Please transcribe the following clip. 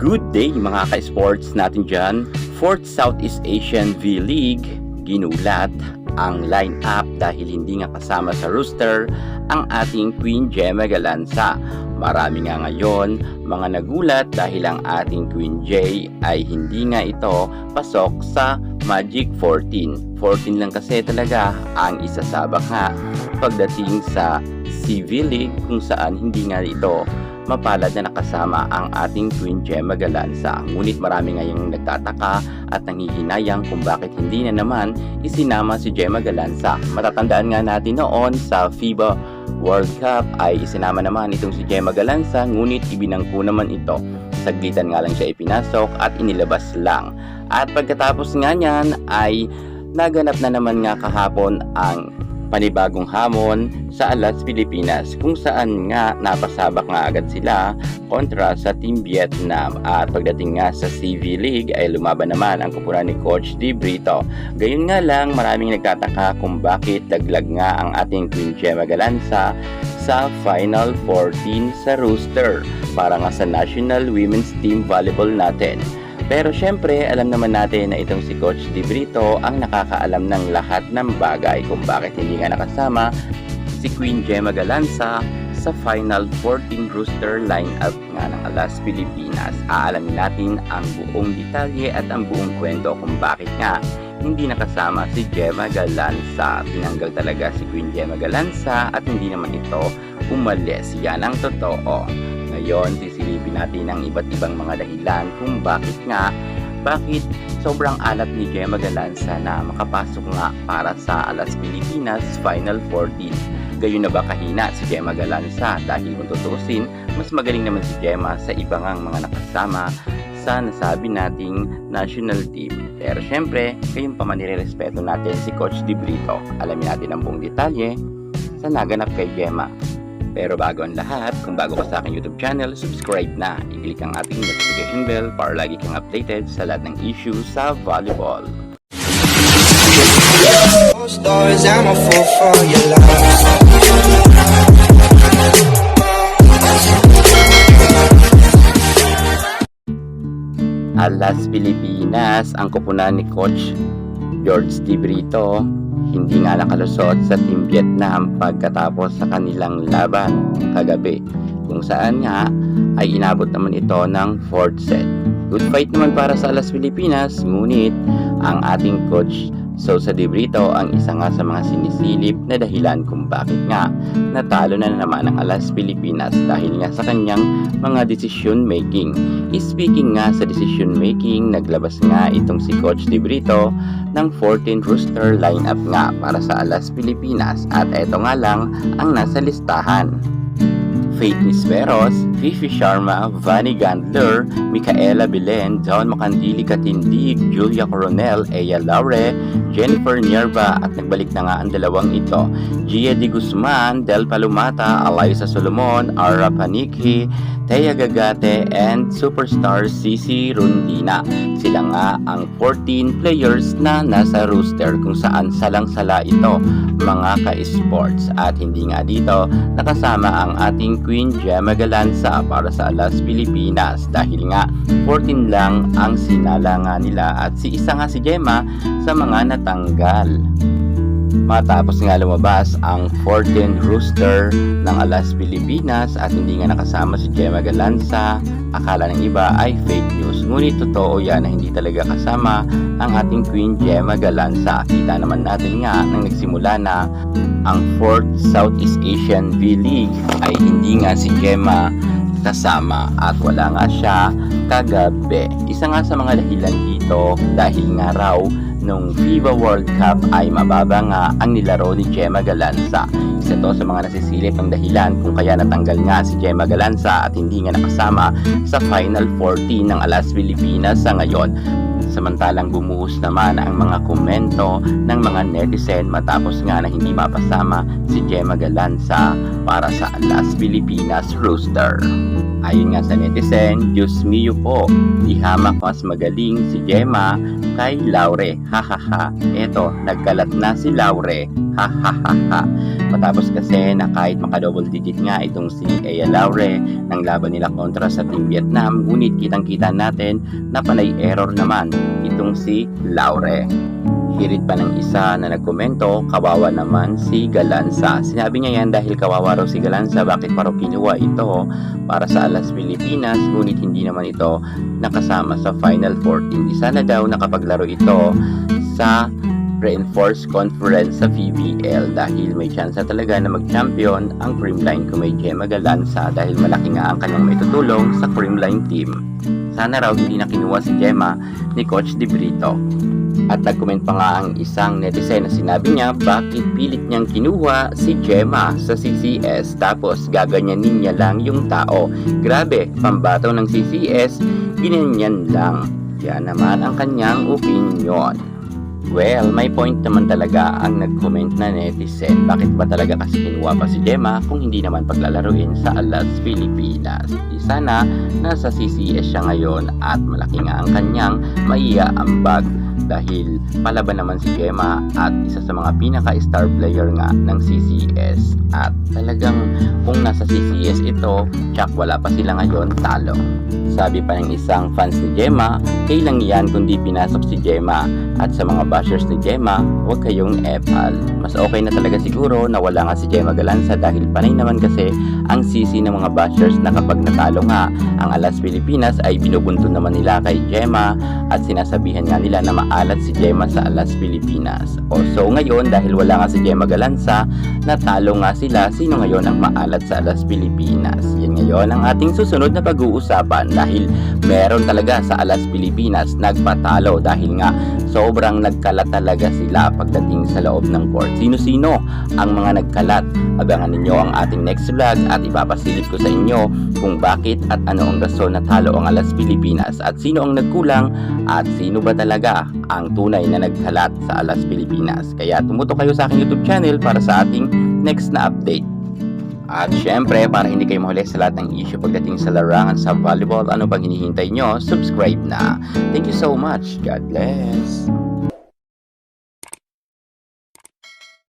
Good day mga ka-sports natin dyan. 4th Southeast Asian V-League, ginulat ang line-up dahil hindi nga kasama sa roster ang ating Queen Gemma Galanza. Marami nga ngayon mga nagulat dahil ang ating Queen J ay hindi nga ito pasok sa Magic 14. 14 lang kasi talaga ang isasabak nga pagdating sa CV League kung saan hindi nga ito mapalad na nakasama ang ating Queen Gemma Galanza. Ngunit marami ngayong nagtataka at nanghihinayang kung bakit hindi na naman isinama si Gemma Galanza. Matatandaan nga natin noon sa FIBA World Cup ay isinama naman itong si Gemma Galanza, ngunit ibinangko naman ito. Saglitan nga lang siya ipinasok at inilabas lang. At pagkatapos nga niyan ay naganap na naman nga kahapon ang panibagong hamon sa Alas Pilipinas, kung saan nga napasabak nga agad sila kontra sa Team Vietnam. At pagdating nga sa CV League ay lumaban naman ang kupunan ni Coach Di Brito. Gayun nga lang, maraming nagtataka kung bakit laglag nga ang ating Queen Gemma Galanza sa Final 14 sa roster para nga sa National Women's Team Volleyball natin. Pero syempre, alam naman natin na itong si Coach Di Brito ang nakakaalam ng lahat ng bagay kung bakit hindi nga nakasama si Queen Gemma Galanza sa Final 14 roster lineup nga ng Alas Pilipinas. Aalamin natin ang buong detalye at ang buong kwento kung bakit nga hindi nakasama si Gemma Galanza. Tinanggal talaga si Queen Gemma Galanza at hindi naman ito umalis. Yan ang totoo. Ngayon, sisilipin natin ang iba't ibang mga dahilan kung bakit sobrang alat ni Gemma Galanza na makapasok nga para sa Alas Pilipinas Final 14. Gayon na ba kahina si Gemma Galanza? Dahil kung tutusin, mas magaling naman si Gemma sa ibang mga nakasama sa nasabi nating national team. Pero syempre, gayon pa man nirerespeto natin si Coach Di Brito. Alamin natin ang buong detalye sa naganap kay Gemma. Pero bago ang lahat, kung bago ka sa aking YouTube channel, subscribe na. I-click ang ating notification bell para lagi kang updated sa lahat ng issues sa volleyball. Alas Pilipinas, ang kupunan ni Coach George Di Brito, hindi nga nakalusot sa Team Vietnam pagkatapos sa kanilang laban kagabi, kung saan nga ay inabot naman ito ng 4th set. Good fight naman para sa Alas Pilipinas, ngunit ang ating Coach Sosa Di Brito ang isa nga sa mga sinisilip na dahilan kung bakit nga natalo na naman ang Alas Pilipinas dahil nga sa kanyang mga decision making. Speaking nga sa decision making, naglabas nga itong si Coach Di Brito ng 14 roster lineup nga para sa Alas Pilipinas, at eto nga lang ang nasa listahan: Faith Nisperos, Fifi Sharma, Vanny Gandler, Micaela Belen, John Macandili Katindig, Julia Coronel, Eya Laure, Jennifer Nierva, at nagbalik na nga ang dalawang ito: Gia Di Guzman, Del Palumata, Alaysa Solomon, Ara Panikhi, Thea Gagate, and superstar Cici Rondina. Sila nga ang 14 players na nasa roster, kung saan salang-sala ito mga ka-sports. At hindi nga dito nakasama ang ating Queen Gemma Galanza para sa Alas Pilipinas dahil nga 14 lang ang sinala nga nila, at si isa nga si Gemma sa mga natanggal. Matapos nga lumabas ang 14 roster ng Alas Pilipinas at hindi nga nakasama si Gemma Galanza, akala ng iba ay fake news. Ngunit totoo yan na hindi talaga kasama ang ating Queen Gemma Galanza. Kita naman natin nga nang nagsimula na ang 4th Southeast Asian V-League ay hindi nga si Gemma kasama at wala nga siya kagabi. Isa nga sa mga dahilan dito dahil nga raw nung FIBA World Cup ay mababa nga ang nilaro ni Gemma Galanza. Isa to sa mga nasisilip ng dahilan kung kaya natanggal nga si Gemma Galanza at hindi nga nakasama sa Final 14 ng Alas Pilipinas sa ngayon. Samantalang bumuhos naman ang mga komento ng mga netizen matapos nga na hindi mapasama si Gemma Galanza para sa Alas Pilipinas roster. Ayon nga sa netizen, Diyos mio po, ihamak mas magaling si Gemma kay Laure. Hahaha. Eto, nagkalat na si Laure. Hahaha. Matapos kasi na kahit maka-double digit nga itong si Ea Laure ng laban nila kontra sa Team Vietnam, ngunit kitang-kita natin na panay error naman itong si Laure. Hirit pa ng isa na nagkomento, kawawa naman si Galanza. Sinabi niya yan dahil kawawa raw si Galanza, bakit pa raw kinuha ito para sa Alas Pilipinas, ngunit hindi naman ito nakasama sa Final 14. Isa na daw nakapaglaro ito sa Reinforced Conference sa PBL dahil may chance talaga na mag-champion ang Creamline kung may Gemma Galanza dahil malaki nga ang kanyang may tutulong sa Creamline team. Sana raw hindi na kinuha si Gemma ni Coach De Brito. At nag-comment pa nga ang isang netizen na sinabi niya bakit pilit niyang kinuha si Gemma sa CCS tapos gaganyanin niya lang yung tao. Grabe, pambato ng CCS, ginanyan lang. Yan naman ang kanyang opinion. Well, may point naman talaga ang nag-comment na netizen. Bakit ba talaga kasi kinuha pa si Gemma kung hindi naman paglalaruin sa Alas Pilipinas? Di sana nasa CCS siya ngayon at malaki nga ang kanyang maiaambag dahil palaban naman si Gemma at isa sa mga pinaka-star player nga ng CCS. At talagang kung nasa CCS ito, tsak wala pa sila ngayon, talo. Sabi pa ng isang fans ni Gemma, kailang yan kundi pinasok si Gemma. At sa mga bashers ni Gemma, huwag kayong epal. Mas okay na talaga siguro na wala nga si Gemma Galanza dahil panay naman kasi ang sisi ng mga bashers na kapag natalo nga ang Alas Pilipinas ay binubunto naman nila kay Gemma at sinasabihan nga nila na maalat si Gemma sa Alas Pilipinas. So ngayon dahil wala nga si Gemma Galanza, natalo nga sila, sino ngayon ang maalat sa Alas Pilipinas? Yan ngayon ang ating susunod na pag-uusapan dahil meron talaga sa Alas Pilipinas nagpatalo dahil nga sobrang nagkalat talaga sila pagdating sa loob ng court. Sino-sino ang mga nagkalat? Abangan ninyo ang ating next vlog at ipapasilip ko sa inyo kung bakit at ano ang rason na talo ang Alas Pilipinas at sino ang nagkulang at sino ba talaga ang tunay na nagkalat sa Alas Pilipinas. Kaya tumutok kayo sa aking YouTube channel para sa ating next na update. At syempre, para hindi kayo mahuli sa lahat ng issue pagdating sa larangan sa volleyball, ano pang hinihintay nyo, subscribe na. Thank you so much. God bless.